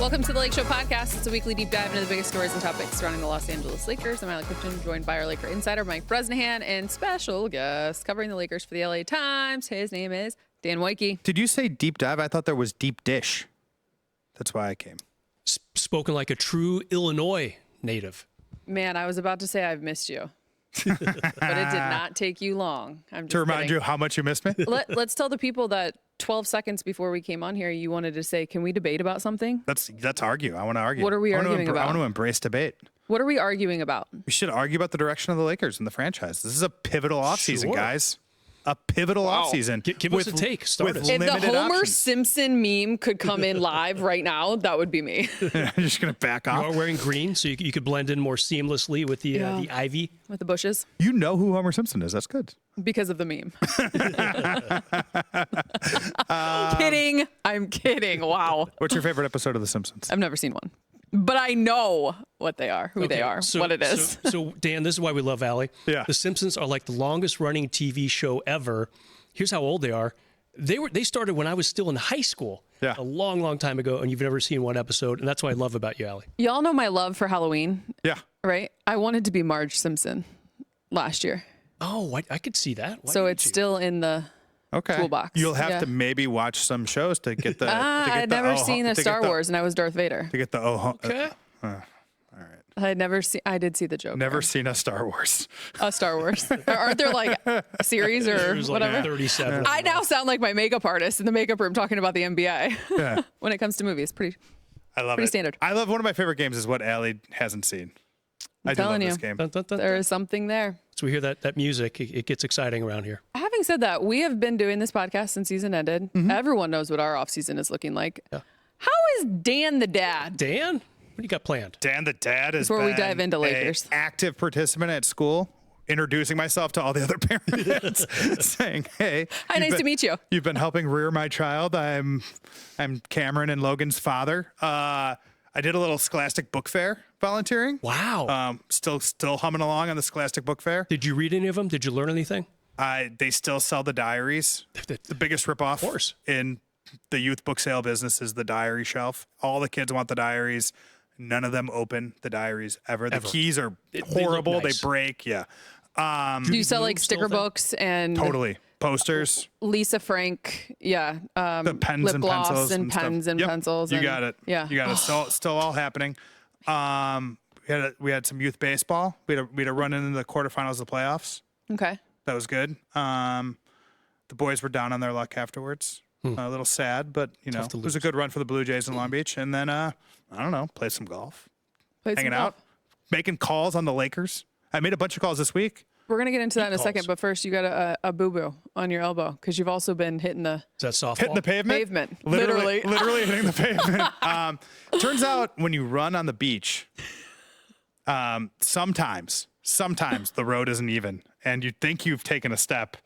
Welcome to the Lakeshow podcast. It's a weekly deep dive into the biggest stories and topics surrounding the Los Angeles Lakers. I'm Allie, Clifton, joined by our Laker insider, Mike Bresnahan, and special guest covering the Lakers for the LA Times. His name is Dan Woike. Did you say deep dive? I thought there was deep dish. That's why I came. Spoken like a true Illinois native. Man, I was about to say I've missed you. But it did not take you long. I'm just To remind kidding. you how much you missed me? Let's tell the people that 12 seconds before we came on here, you wanted to say, can we debate about something? Let's argue. I want to argue. What are we arguing about? I want to embrace debate. What are we arguing about? We should argue about the direction of the Lakers and the franchise. This is a pivotal offseason, Sure. guys. A pivotal offseason. Give us a take. Start us. If the limited Homer options. Simpson meme could come in live right now, that would be me. I'm just going to back You off. are wearing green, so you could blend in more seamlessly with the ivy. With the bushes. You know who Homer Simpson is. That's good. Because of the meme. Kidding. I'm kidding. Wow. What's your favorite episode of The Simpsons? I've never seen one. But I know what they are, who they are, what it is. So, Dan, this is why we love Allie. Yeah. The Simpsons are like the longest running TV show ever. Here's how old they are. They started when I was still in high school. Yeah. A long, long time ago, and you've never seen one episode, and that's what I love about you, Allie. Y'all know my love for Halloween, Yeah. right? I wanted to be Marge Simpson last year. Oh, I could see that. Why So didn't it's you? still in the Okay. toolbox. You'll have Yeah. to maybe watch some shows to get the. I'd never seen a Star Wars, and I was Darth Vader. To get the Okay. I did see the joke. Never seen a Star Wars. Star Wars. Aren't there like a series or There's like whatever? 37. I now sound like my makeup artist in the makeup room talking about the NBA Yeah. when it comes to movies. I love Pretty it. standard. I love one of my favorite games is what Allie hasn't seen. I do love telling this you. game. Dun, dun, dun, There dun. is something there. So we hear that music. It gets exciting around here. Having said that, we have been doing this podcast since season ended. Everyone knows what our offseason is looking like. Yeah. How is Dan the dad? Dan, what do you got planned? Dan the dad is Before we dive into Lakers. active participant at school, introducing myself to all the other parents, saying, "Hey, Hi, nice to meet you." You've been helping rear my child. I'm Cameron and Logan's father. I did a little Scholastic Book Fair volunteering. Wow. Still humming along on the Scholastic Book Fair. Did you read any of them? Did you learn anything? They still sell the diaries. The biggest ripoff course. in the youth book sale business is the diary shelf. All the kids want the diaries. None of them open the diaries ever. The keys are They look horrible. nice. They break. Yeah. Do you sell like Blue still sticker thing? books and Totally. Posters, Lisa Frank? Yeah. the pens lip and gloss pencils and stuff. pens and Yep, pencils. You and- got it. Yeah. You got it. Still all happening. We had some youth baseball. We had a run into the quarterfinals of the playoffs. Okay. That was good. The boys were down on their luck afterwards. A little sad, but you know, to it was a good run for the Blue Jays in Long Beach. And then I don't know, play some golf, Played some hanging golf. out, making calls on the Lakers. I made a bunch of calls this week. We're going to get into that in a second, calls. but first you got a boo-boo on your elbow because you've also been hitting the Is that softball? Hitting the pavement. pavement. Literally hitting the pavement. Turns out when you run on the beach, sometimes the road isn't even, and you think you've taken a step,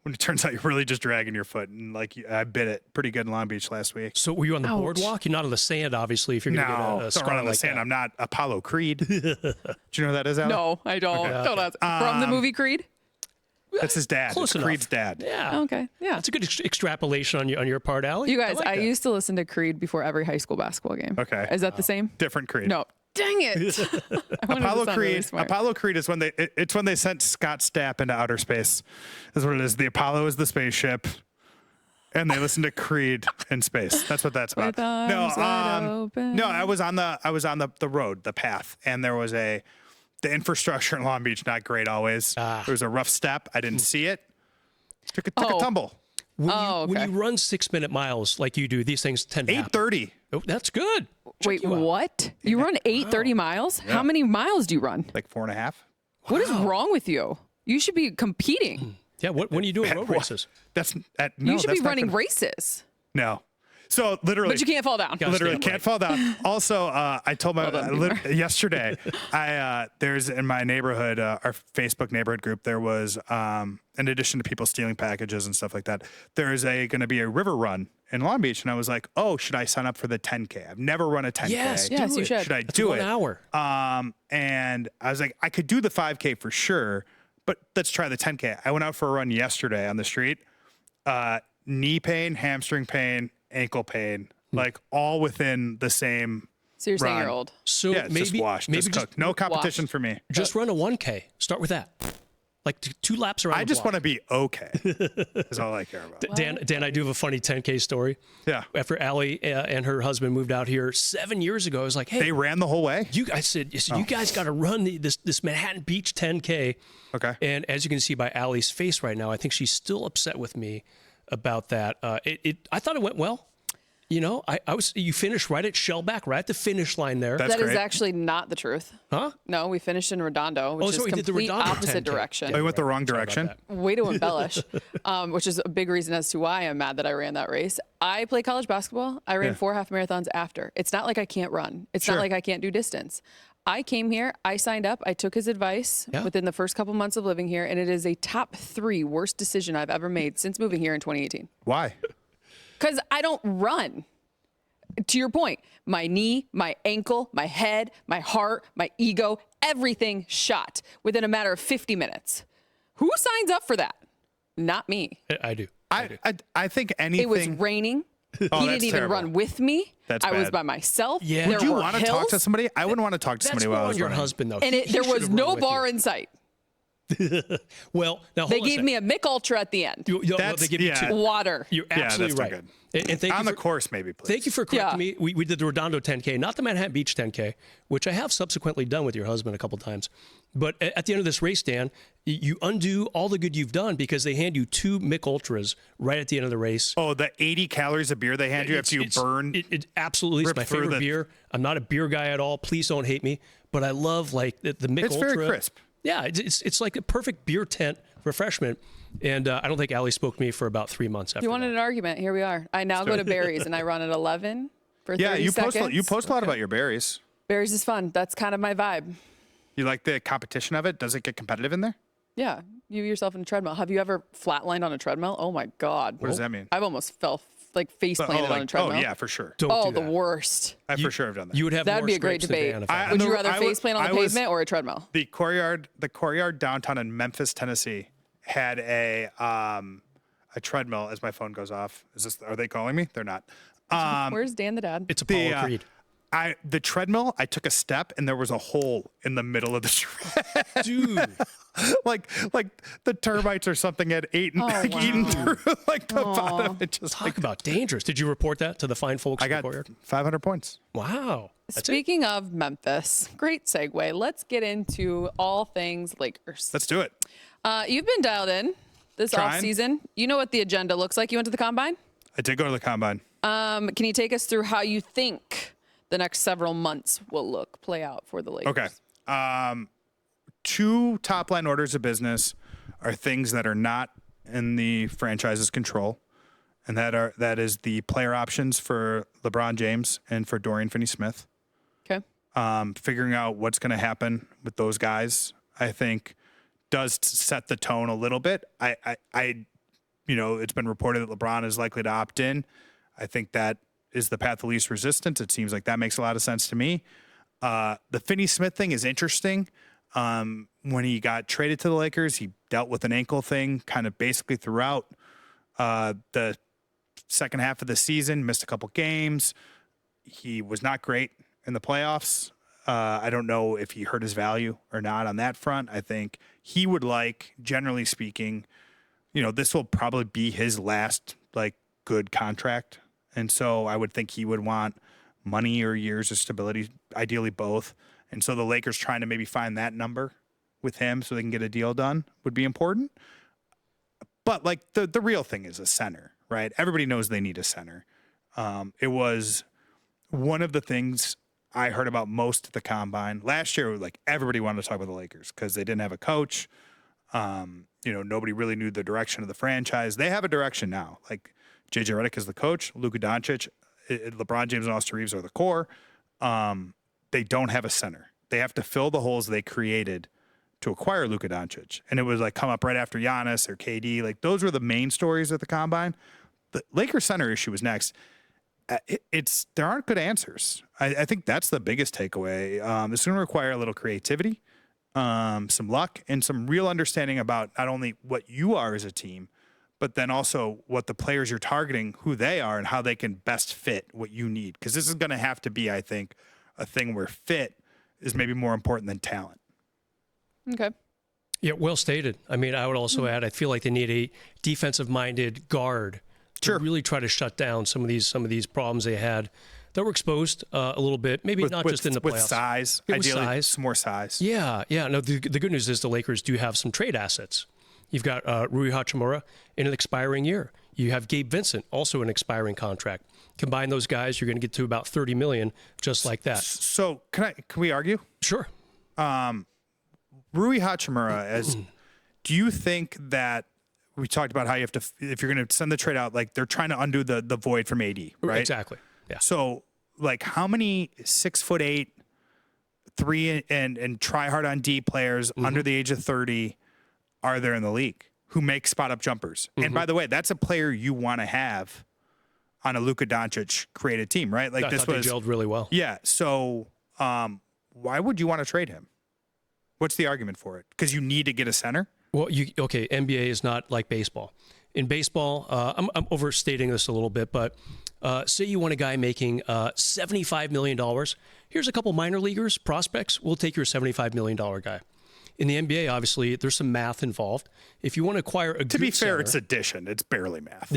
when it turns out you're really just dragging your foot. And I bit it pretty good in Long Beach last week. So were you on the Ouch. boardwalk? You're not on the sand, obviously, if you're going to No, get a don't scar run on the like sand. that. I'm not Apollo Creed. Do you know who that is, Allie? No, I don't. Okay. Don't ask. From the movie Creed? That's his dad. Close It's enough. Creed's dad. Yeah. Okay. Yeah. That's a good extrapolation on your part, Allie. You guys, like I that. used to listen to Creed before every high school basketball game. Okay. Is that the same? Different Creed. No. Dang it. I wanted to Apollo sound really Creed. smart. Apollo Creed is when it's when they sent Scott Stapp into outer space. Is what it is. The Apollo is the spaceship, and they listen to Creed in space. That's what that's about. With arms wide open. No, I was on the road, the path, and there was the infrastructure in Long Beach not great always. There was a rough step. I didn't see it. Took a tumble. When okay. you run 6-minute miles like you do, these things tend to happen. 8:30. Oh, that's good. Check Wait, you out. what? You run 8:30 miles? How many miles do you run? Like 4.5. What is wrong with you? You should be competing. Yeah, when are you doing road races? That's no, You should that's be not running gonna- races. No. So literally, But you can't fall down. Gotta Literally stay can't fall down. Also, I told my yesterday. There's in my neighborhood, our Facebook neighborhood group. There was, in addition to people stealing packages and stuff like that, there is going to be a river run in Long Beach, and I was like, oh, should I sign up for the 10K? I've never run a 10K. Yes, Yes, do you it. should. Should I That's do 1 it? hour. And I was like, I could do the 5K for sure, but let's try the 10K. I went out for a run yesterday on the street. Knee pain, hamstring pain, ankle pain. like all within the same. So you're saying run. you're old. So Yeah, it's maybe just washed, maybe just just, cooked. No competition for me. just run a 1K. Start with that. Like 2 laps around. I just want to be okay. Is all I care about. Dan, I do have a funny 10K story. Yeah. After Allie and her husband moved out here 7 years ago, I was like, hey, They ran the whole way. I said, you guys got to run this Manhattan Beach 10K. Okay. And as you can see by Allie's face right now, I think she's still upset with me about that. I thought it went well. You know, you finished right at Shellback, right at the finish line there. That's That is great. actually not the truth. Huh? No, we finished in Redondo, which so is we did the complete Redondo opposite 10K. direction. I went the wrong direction. Way to embellish, which is a big reason as to why I'm mad that I ran that race. I play college basketball. I ran 4 half marathons after. It's not like I can't run. It's not like I can't do distance. I came here, I signed up, I took his advice within the first couple months of living here, and it is a top 3 worst decision I've ever made since moving here in 2018. Why? Because I don't run. To your point, my knee, my ankle, my head, my heart, my ego, everything shot within a matter of 50 minutes. Who signs up for that? Not me. I do. I think anything. It was raining. He that's didn't even terrible. run with me. That's I was bad. by myself. Yeah. There Would you were want to talk to hills, somebody? I wouldn't want to talk to That's somebody more while I on was your running. husband, though. and He there should was have run no with bar you. in sight. Well, now They hold on a gave sec. me a Mick Ultra at the end. They give you yeah. 2. Water. You're Yeah, absolutely that's right. not good. And thank On you the for, course, maybe, please. Thank you for correcting Yeah. me. We did the Redondo 10K, not the Manhattan Beach 10K, which I have subsequently done with your husband a couple times. But at the end of this race, Dan, you undo all the good you've done because they hand you 2 Mick Ultras right at the end of the race. Oh, the 80 calories of beer they hand you after you burn. It absolutely is rip my through favorite the- beer. I'm not a beer guy at all. Please don't hate me. But I love like the Mick It's Ultra. very crisp. Yeah, it's like a perfect beer tent refreshment. And I don't think Allie spoke to me for about 3 months after You wanted that. an argument. Here we are. I now go to Berries, and I run at 11 for 30 Yeah, you post seconds. a lot about your berries. Berries is fun. That's kind of my vibe. You like the competition of it? Does it get competitive in there? Yeah. You yourself in a treadmill. Have you ever flatlined on a treadmill? Oh, my God. What does that mean? I've almost fell, face planted on a treadmill. Oh, yeah, for sure. Don't Oh, do the that. worst. I for sure have done that. You would have That'd more be a great scrapes than debate. Dan if I Would no, you rather I face was- plant on the I was- pavement or a treadmill? The courtyard downtown in Memphis, Tennessee, had a treadmill. As my phone goes off, are they calling me? They're not. Where's Dan the dad? It's Apollo The, Creed. The treadmill. I took a step and there was a hole in the middle of the tread. Dude. like the termites or something had eaten through like the bottom. It just Talk about dangerous. Did you report that to the fine folks I in the got courtyard? 500 points. Wow. That's it. Speaking of Memphis, great segue. Let's get into all things Lakers. Let's do it. You've been dialed in this Trying. offseason. You know what the agenda looks like. You went to the Combine? I did go to the combine. Can you take us through how you think the next several months will play out for the Lakers? Okay. 2 top line orders of business are things that are not in the franchise's control, and that is the player options for LeBron James and for Dorian Finney-Smith. Okay. Figuring out what's going to happen with those guys, I think, does set the tone a little bit. It's been reported that LeBron is likely to opt in. I think that is the path of least resistance. It seems like that makes a lot of sense to me. The Finney-Smith thing is interesting. When he got traded to the Lakers, he dealt with an ankle thing kind of basically throughout the second half of the season, missed a couple games. He was not great in the playoffs. I don't know if he hurt his value or not on that front. I think he would like, generally speaking, this will probably be his last good contract. And so I would think he would want money or years of stability, ideally both. And so the Lakers trying to maybe find that number with him so they can get a deal done would be important. But the real thing is a center, right? Everybody knows they need a center. It was one of the things I heard about most at the Combine. Last year, everybody wanted to talk about the Lakers because they didn't have a coach. Nobody really knew the direction of the franchise. They have a direction now. J.J. Redick is the coach. Luka Doncic, LeBron James, and Austin Reaves are the core. They don't have a center. They have to fill the holes they created to acquire Luka Doncic. And it was come up right after Giannis or KD. Those were the main stories at the Combine. The Lakers center issue was next. There aren't good answers. I think that's the biggest takeaway. It's going to require a little creativity, some luck, and some real understanding about not only what you are as a team, but then also what the players you're targeting, who they are, and how they can best fit what you need. Because this is going to have to be, I think, a thing where fit is maybe more important than talent. Okay. Yeah, well stated. I mean, I would also add, I feel like they need a defensive-minded guard to really try to shut down some of these problems they had that were exposed a little bit. Maybe not just in the playoffs. With size, ideally, some more size. Yeah. No, the good news is the Lakers do have some trade assets. You've got Rui Hachimura in an expiring year. You have Gabe Vincent, also an expiring contract. Combine those guys, you're going to get to about $30 million, just like that. So can we argue? Sure. Rui Hachimura, do you think that we talked about how you have to, if you're going to send the trade out, like they're trying to undo the void from AD, right? Exactly. Yeah. So like how many 6'8", 3 and try hard on D players under the age of 30 are there in the league who make spot up jumpers? And by the way, that's a player you want to have on a Luka Doncic created team, right? Like I thought they gelled really well. Yeah. So why would you want to trade him? What's the argument for it? Because you need to get a center? Well, NBA is not like baseball. In baseball, I'm overstating this a little bit, but say you want a guy making $75 million. Here's a couple minor leaguers, prospects. We'll take your $75 million guy. In the NBA, obviously, there's some math involved. If you want to acquire a to be fair, center, it's addition. It's barely math.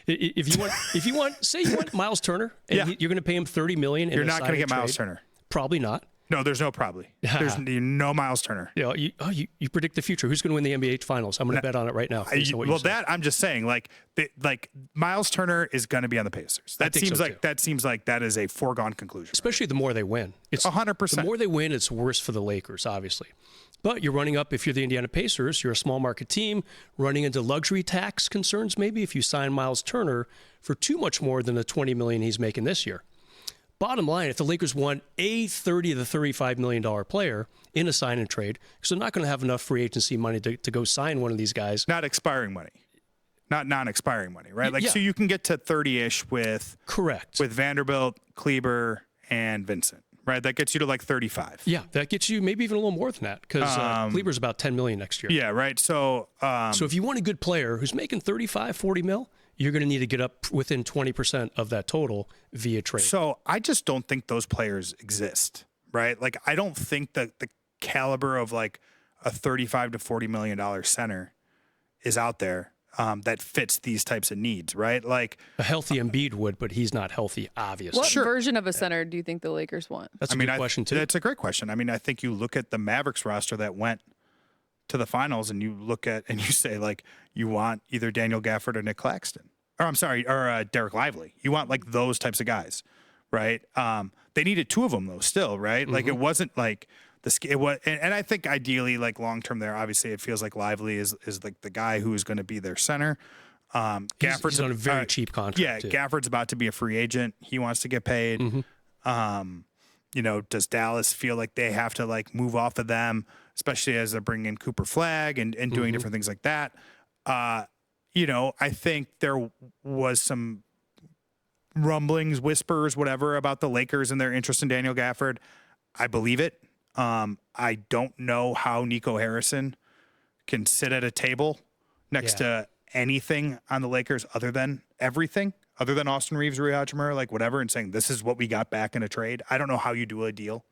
if you want Miles Turner, and you're going to pay him $30 million. You're not going to get Miles Turner. Probably not. No, there's no probably. There's no Miles Turner. You predict the future. Who's going to win the NBA Finals? I'm going to bet on it right now. I'm just saying, like Miles Turner is going to be on the Pacers. That seems like that is a foregone conclusion. Especially the more they win. It's 100%. The more they win, it's worse for the Lakers, obviously. But you're running up, if you're the Indiana Pacers, you're a small market team, running into luxury tax concerns maybe if you sign Miles Turner for too much more than the $20 million he's making this year. Bottom line, if the Lakers want a $30 to $35 million player in a sign and trade, because they're not going to have enough free agency money to go sign one of these guys. Not expiring money. Not non-expiring money, right? So you can get to 30-ish with Vanderbilt, Kleber, and Vincent. Right, that gets you to like 35. Yeah, that gets you maybe even a little more than that because Kleber's about $10 million next year. Yeah, right. So if you want a good player who's making 35, 40 mil, you're going to need to get up within 20% of that total via trade. So I just don't think those players exist, right? Like I don't think that the caliber of like a $35 to $40 million center is out there. That fits these types of needs, right? Like a healthy Embiid would, but he's not healthy, obviously. What version of a center do you think the Lakers want? That's a good question, too. That's a great question. I mean, I think you look at the Mavericks roster that went to the finals and you look at and you say, like, you want either Daniel Gafford or Nick Claxton. Or Derek Lively. You want, like, those types of guys, right? They needed two of them, though, still, right? Like, it wasn't like... And I think ideally, like long term, there obviously it feels like Lively is like the guy who is going to be their center. Gafford's on a very cheap contract. Yeah, too. Gafford's about to be a free agent. He wants to get paid. Does Dallas feel like they have to like move off of them, especially as they're bringing in Cooper Flagg and doing different things like that? I think there was some rumblings, whispers, whatever about the Lakers and their interest in Daniel Gafford. I believe it. I don't know how Nico Harrison can sit at a table next to anything on the Lakers other than everything, other than Austin Reaves, Rui Hachimura, like whatever, and saying this is what we got back in a trade. I don't know how you do a deal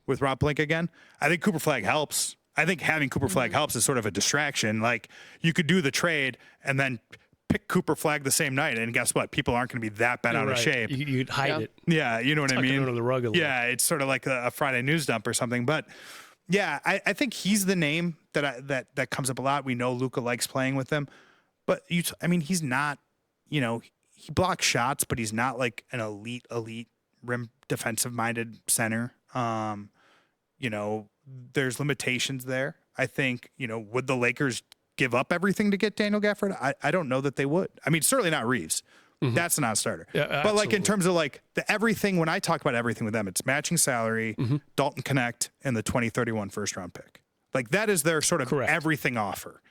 with Rob Pelinka again. I think Cooper Flagg helps. I think having Cooper Flagg helps is sort of a distraction. Like you could do the trade and then pick Cooper Flagg the same night, and guess what? People aren't going to be that bent out of shape. You'd hide it. Yeah, you know what I mean? Under the rug a little. Yeah, it's sort of like a Friday news dump or something. But yeah, I think he's the name that comes up a lot. We know Luka likes playing with him, but he's not. He blocks shots, but he's not like an elite rim defensive minded center. There's limitations there. I think would the Lakers give up everything to get Daniel Gafford? I don't know that they would. I mean, certainly not Reaves. That's a non-starter. Yeah, but like in terms of like the everything, when I talk about everything with them, it's matching salary, Dalton Connect, and the 2031 first round pick. Like that is their sort of everything offer.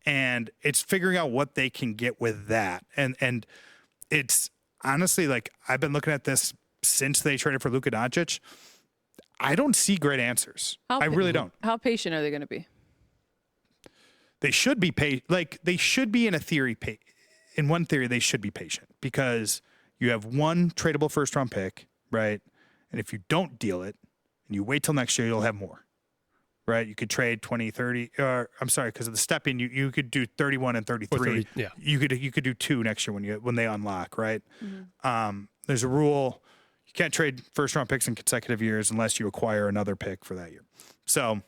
And it's figuring out what they can get with that. And it's honestly like I've been looking at this since they traded for Luka Doncic. I don't see great answers. I really don't. How patient are they going to be? they should be they should be in one theory, they should be patient because you have one tradable first round pick, right? And if you don't deal it and you wait till next year, you'll have more. Right, you could trade 20, 30, or I'm sorry, because of the step in, you could do 31 and 33. 30, yeah. You could do 2 next year when they unlock, right? There's a rule: you can't trade first round picks in consecutive years unless you acquire another pick for that year. So,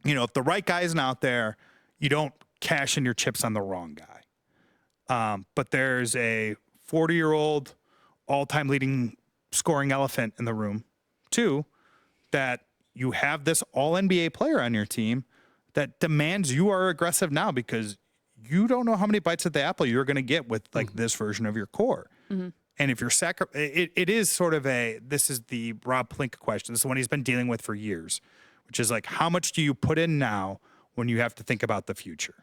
if the right guy isn't out there, you don't cash in your chips on the wrong guy. But there's a 40-year-old all-time leading scoring elephant in the room, too, that you have this all-NBA player on your team that demands you are aggressive now because you don't know how many bites at the apple you're going to get with this version of your core. And if you're it is sort of this is the Rob Pelinka question. This is one he's been dealing with for years, which is like, how much do you put in now when you have to think about the future?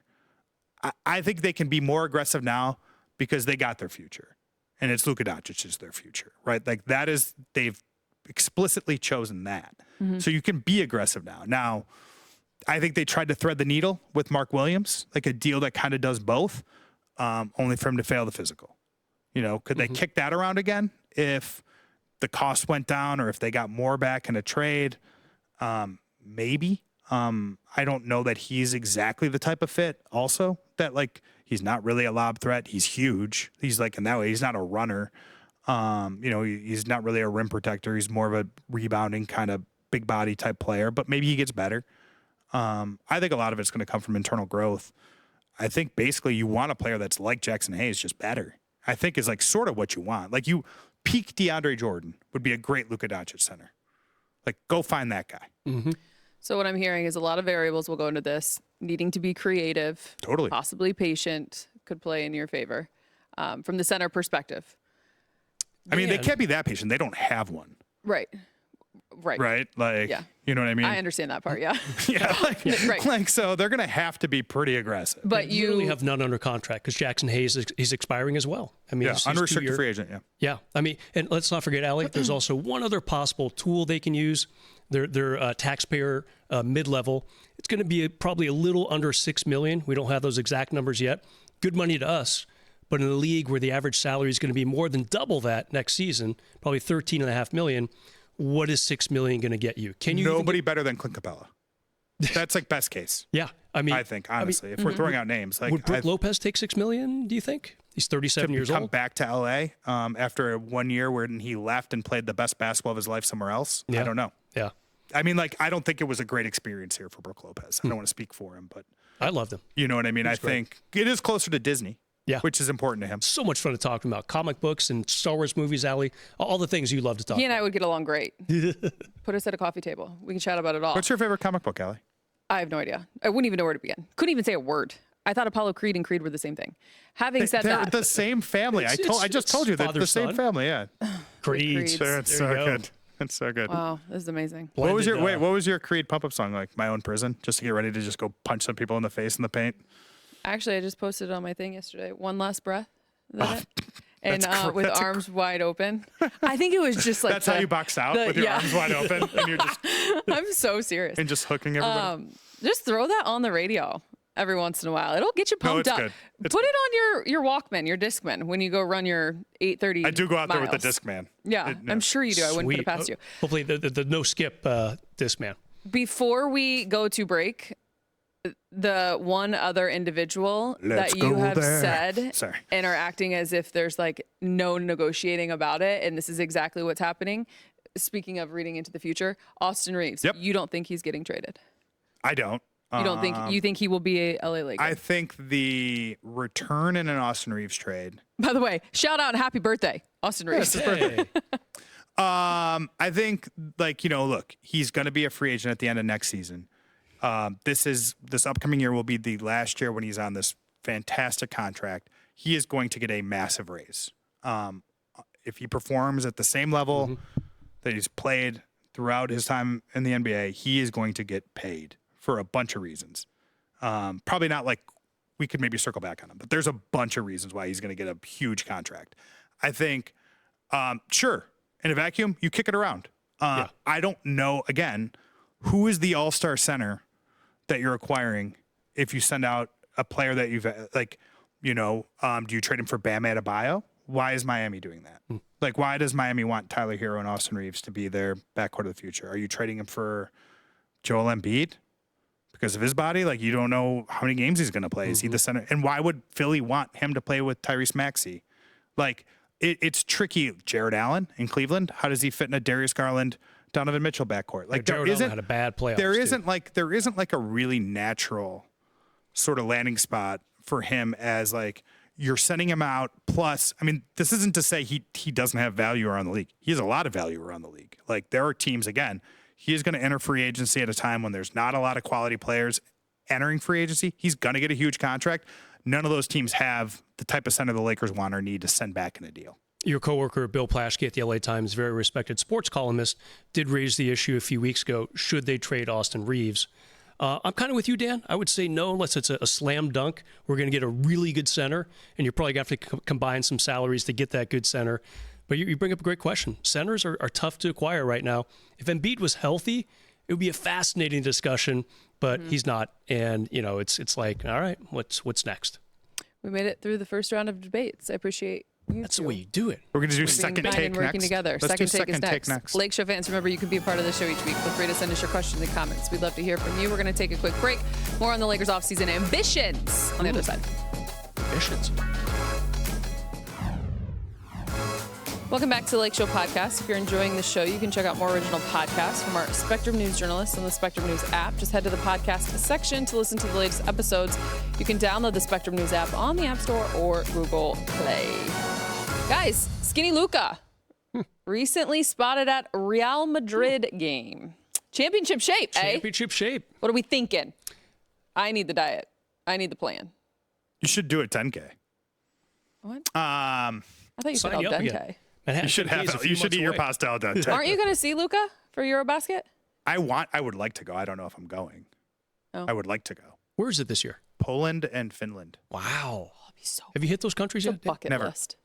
I think they can be more aggressive now because they got their future, and it's Luka Doncic is their future, right? Like they've explicitly chosen that. So you can be aggressive now. Now, I think they tried to thread the needle with Mark Williams, like a deal that kind of does both, only for him to fail the physical. Could they kick that around again if the cost went down or if they got more back in a trade? Maybe. I don't know that he's exactly the type of fit also that he's not really a lob threat. He's huge. He's in that way, he's not a runner. He's not really a rim protector. He's more of a rebounding kind of big body type player, but maybe he gets better. I think a lot of it's going to come from internal growth. I think basically you want a player that's like Jackson Hayes, just better. I think is sort of what you want. You peak DeAndre Jordan would be a great Luka Doncic center. Go find that guy. So what I'm hearing is a lot of variables will go into this. Needing to be creative, totally, possibly patient, could play in your favor from the center perspective. I mean, they can't be that patient. They don't have one. Right. Right. Yeah. You know what I mean? I understand that part. Yeah. Yeah. Right. So they're going to have to be pretty aggressive. But you really have none under contract because Jackson Hayes is expiring as well. I mean, he's unrestricted free agent. Yeah. I mean, and let's not forget, Allie, there's also one other possible tool they can use. Their taxpayer mid-level. It's going to be probably a little under $6 million. We don't have those exact numbers yet. Good money to us. But in a league where the average salary is going to be more than double that next season, probably $13.5 million, what is $6 million going to get you? Can you nobody better than Clint Capella? That's best case. Yeah, I think honestly, if we're throwing out names, would Brook Lopez take $6 million? Do you think he's 37 years old? Come back to LA after 1 year where he left and played the best basketball of his life somewhere else? Yeah. I don't know. Yeah, I mean, I don't think it was a great experience here for Brook Lopez. I don't want to speak for him, but I loved him. You know what I mean? I think it is closer to Disney. Yeah. Which is important to him. So much fun to talk about. Comic books and Star Wars movies, Allie. All the things you love to talk about. He and I would get along great. Put us at a coffee table. We can chat about it all. What's your favorite comic book, Allie? I have no idea. I wouldn't even know where to begin. Couldn't even say a word. I thought Apollo Creed and Creed were the same thing. Having said they're that. the same family. I just told you they're the same family, yeah. Creed. It's so good. It's so good. Wow, this is amazing. What was your Creed pump-up song like? My Own Prison? Just to get ready to just go punch some people in the face in the paint? Actually, I just posted it on my thing yesterday. One Last Breath. And with arms wide open. I think it was just like that's how you box out with your arms wide open, and you're just. I'm so serious. And just hooking everybody. Just throw that on the radio every once in a while. It'll get you pumped up. Put it on your Walkman, your Discman, when you go run your 8:30. I do go out miles. there with the Discman. Yeah, I'm sure you do. I wouldn't put it past you. Hopefully, the no skip Discman. Before we go to break. The one other individual that you have said and are acting as if there's no negotiating about it, and this is exactly what's happening. Speaking of reading into the future, Austin Reaves. Yep. You don't think he's getting traded? I don't. You think he will be a LA Laker? I think the return in an Austin Reaves trade. By the way, shout out and happy birthday, Austin Reaves. Hey. I think look, he's going to be a free agent at the end of next season. This upcoming year will be the last year when he's on this fantastic contract. He is going to get a massive raise. If he performs at the same level that he's played throughout his time in the NBA, he is going to get paid for a bunch of reasons. Probably not we could maybe circle back on him, but there's a bunch of reasons why he's going to get a huge contract. I think, sure, in a vacuum, you kick it around. I don't know, again, who is the all-star center that you're acquiring if you send out a player that you've like, do you trade him for Bam Adebayo? Why is Miami doing that? Like, why does Miami want Tyler Hero and Austin Reaves to be their backcourt of the future? Are you trading him for Joel Embiid because of his body? Like, you don't know how many games he's going to play. Is he the center? And why would Philly want him to play with Tyrese Maxey? Like, it's tricky. Jared Allen in Cleveland, how does he fit in a Darius Garland, Donovan Mitchell backcourt? Like, Jared Allen had a bad playoff. There isn't like a really natural sort of landing spot for him as like, you're sending him out. Plus, I mean, this isn't to say he doesn't have value around the league. He has a lot of value around the league. Like, there are teams, again, he is going to enter free agency at a time when there's not a lot of quality players entering free agency. He's going to get a huge contract. None of those teams have the type of center the Lakers want or need to send back in a deal. Your coworker, Bill Plaschke at the LA Times, very respected sports columnist, did raise the issue a few weeks ago. Should they trade Austin Reaves? I'm kind of with you, Dan. I would say no, unless it's a slam dunk. We're going to get a really good center, and you're probably going to have to combine some salaries to get that good center. But you bring up a great question. Centers are tough to acquire right now. If Embiid was healthy, it would be a fascinating discussion, but he's not. And, it's like, all right, what's next? We made it through the first round of debates. I appreciate you. That's the way you do it. We're going to do second take and working next. together. Let's do Second take is next. Lakeshow fans, remember, you can be a part of the show each week. Feel free to send us your questions and comments. We'd love to hear from you. We're going to take a quick break. More on the Lakers offseason ambitions on the other side. Ambitions. Welcome back to the Lakeshow podcast. If you're enjoying the show, you can check out more original podcasts from our Spectrum News journalists on the Spectrum News app. Just head to the podcast section to listen to the latest episodes. You can download the Spectrum News app on the App Store or Google Play. Guys, Skinny Luka recently spotted at Real Madrid game. Championship shape, eh? Championship shape. What are we thinking? I need the diet. I need the plan. You should do it 10K. What? I thought you said al dente. You should eat your pasta al dente. Aren't you going to see Luka for Eurobasket? I would like to go. I don't know if I'm going. Oh. I would like to go. Where is it this year? Poland and Finland. Wow. That'd be so Have you hit those countries yet? bucket Never. list.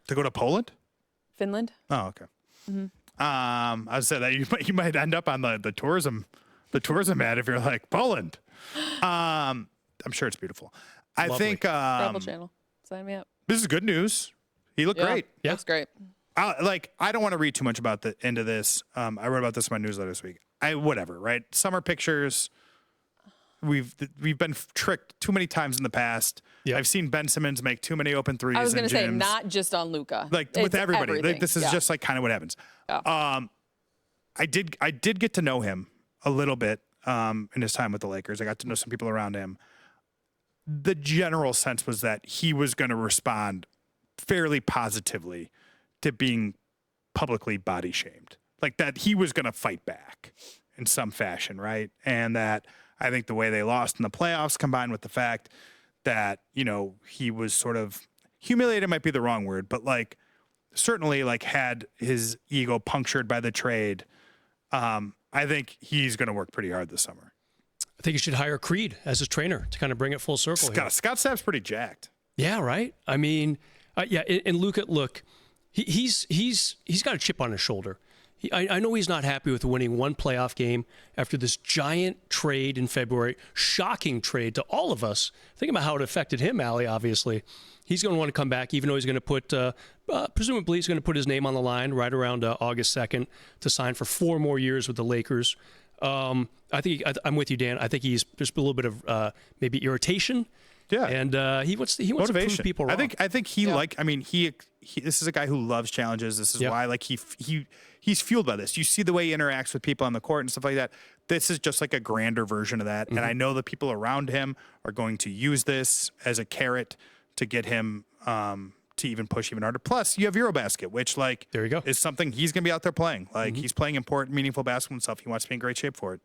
To go to Poland? Finland? Oh, okay. I would say that you might end up on the tourism ad if you're like Poland. I'm sure it's beautiful. I think Travel Channel. Sign me up. this is good news. He looked great. Yeah. Looks great. I don't want to read too much about into this. I wrote about this in my newsletter this week. Whatever, right? Summer pictures. We've been tricked too many times in the past. Yep. I've seen Ben Simmons make too many open threes. I was going to say, gyms. not just on Luka. Like with everybody. Everything. Like, this is just like kind of what happens. Yeah. I did get to know him a little bit in his time with the Lakers. I got to know some people around him. The general sense was that he was going to respond fairly positively to being publicly body shamed. Like that he was going to fight back in some fashion, right? And that I think the way they lost in the playoffs combined with the fact that, he was sort of humiliated might be the wrong word, but like certainly like had his ego punctured by the trade. I think he's going to work pretty hard this summer. I think you should hire Creed as his trainer to kind of bring it full circle. Scott Stapp's pretty jacked. Yeah, right. I mean, and Luka, look, he's got a chip on his shoulder. I know he's not happy with winning one playoff game after this giant trade in February, shocking trade to all of us. Think about how it affected him, Allie, obviously. He's going to want to come back, even though he's going to put, presumably he's going to put his name on the line right around August 2nd to sign for 4 more years with the Lakers. I'm with you, Dan. I think he's just a little bit of maybe irritation. Yeah, and he wants to prove people wrong. I think he this is a guy who loves challenges. This is why he's fueled by this. You see the way he interacts with people on the court and stuff like that. This is just like a grander version of that. Mm-hmm. And I know the people around him are going to use this as a carrot to get him to even push even harder. Plus, you have Eurobasket, which there you go, is something he's going to be out there playing. He's playing important, meaningful basketball and stuff. He wants to be in great shape for it.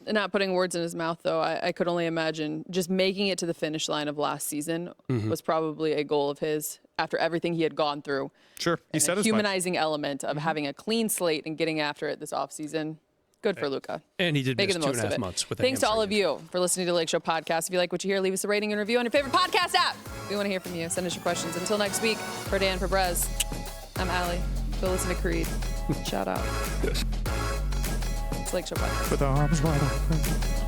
Not putting words in his mouth, though, I could only imagine just making it to the finish line of last season was probably a goal of his after everything he had gone through. Sure. He said a humanizing element of having a clean slate and getting after it this offseason. Good for Luka. And he did miss 2.5 months with that. Thanks to all of you for listening to the Lakeshow podcast. If you like what you hear, leave us a rating and review on your favorite podcast app. We want to hear from you. Send us your questions. Until next week, for Dan, for Brez, I'm Allie. Go listen to Creed. Shout out. It's Lakeshow podcast. With the arms wide open.